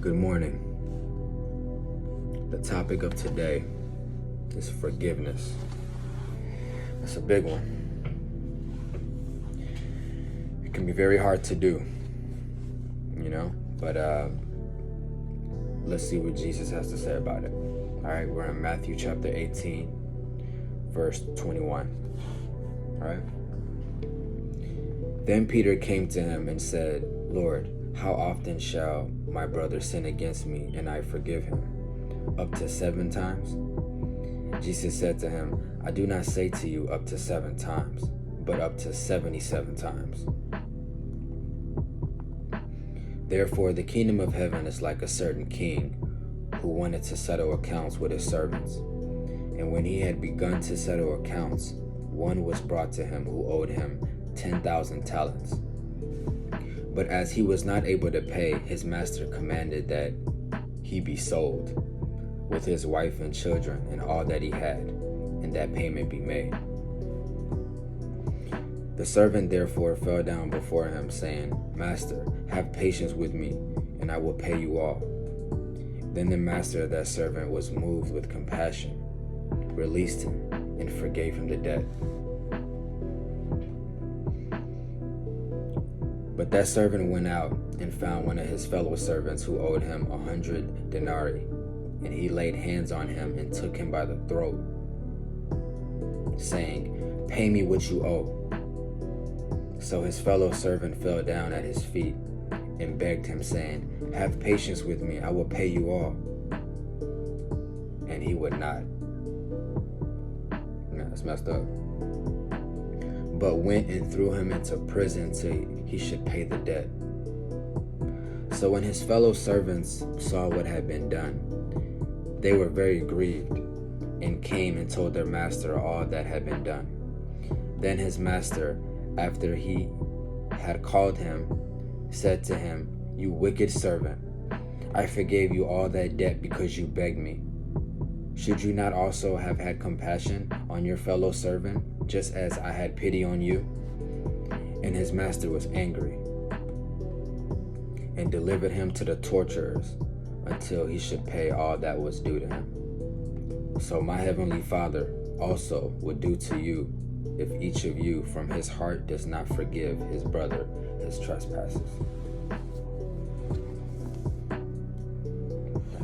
Good morning. The topic of today is forgiveness. It's a big one. It can be very hard to do, but let's see what Jesus has to say about it. All right, we're in Matthew chapter 18, verse 21. All right. Then Peter came to him and said, Lord, how often shall my brother sin against me and I forgive him? Up to 7 times? Jesus said to him, I do not say to you up to 7 times, but up to 77 times. Therefore, the kingdom of heaven is like a certain king who wanted to settle accounts with his servants. And when he had begun to settle accounts, one was brought to him who owed him 10,000 talents. But as he was not able to pay, his master commanded that he be sold, with his wife and children and all that he had, and that payment be made. The servant therefore fell down before him, saying, Master, have patience with me, and I will pay you all. Then the master of that servant was moved with compassion, released him, and forgave him the debt. But that servant went out and found one of his fellow servants who owed him 100 denarii, and he laid hands on him and took him by the throat, saying, Pay me what you owe. So his fellow servant fell down at his feet and begged him, saying, Have patience with me, I will pay you all. And he would not. Man, that's messed up. But went and threw him into prison till he should pay the debt. So when his fellow servants saw what had been done, they were very grieved, and came and told their master all that had been done. Then his master, after he had called him, said to him, You wicked servant, I forgave you all that debt because you begged me. Should you not also have had compassion on your fellow servant, just as I had pity on you? And his master was angry, and delivered him to the torturers until he should pay all that was due to him. So my heavenly Father also would do to you if each of you from his heart does not forgive his brother his trespasses.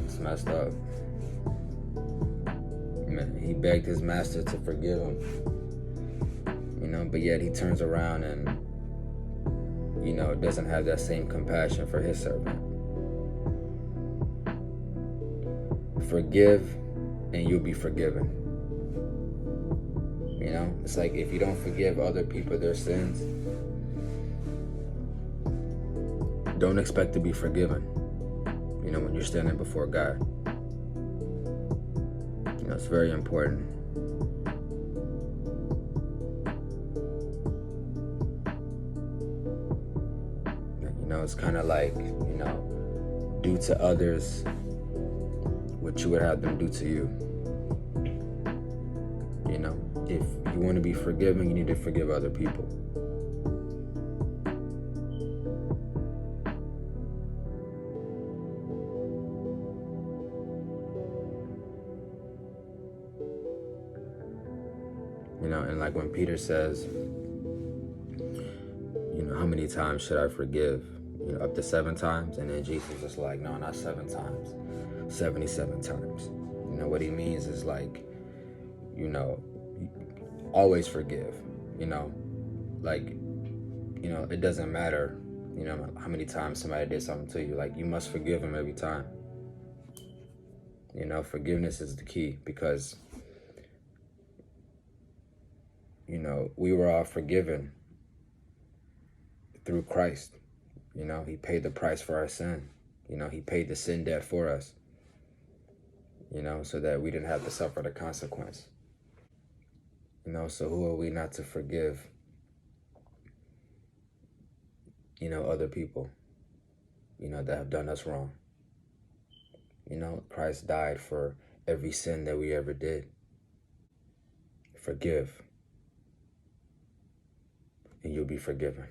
It's messed up. He begged his master to forgive him, but yet he turns around and, doesn't have that same compassion for his servant. Forgive and you'll be forgiven. It's like if you don't forgive other people their sins, don't expect to be forgiven, when you're standing before God. It's very important. It's kind of like, do to others what you would have them do to you. If you want to be forgiven, you need to forgive other people. And like when Peter says, how many times should I forgive? Up to 7 times? And then Jesus is like, no, not 7 times, 77 times. What he means is like, always forgive, it doesn't matter, how many times somebody did something to you. Like, you must forgive them every time. Forgiveness is the key, because, we were all forgiven through Christ. He paid the price for our sin. He paid the sin debt for us, so that we didn't have to suffer the consequence. So who are we not to forgive, other people, that have done us wrong? Christ died for every sin that we ever did. Forgive, and you'll be forgiven.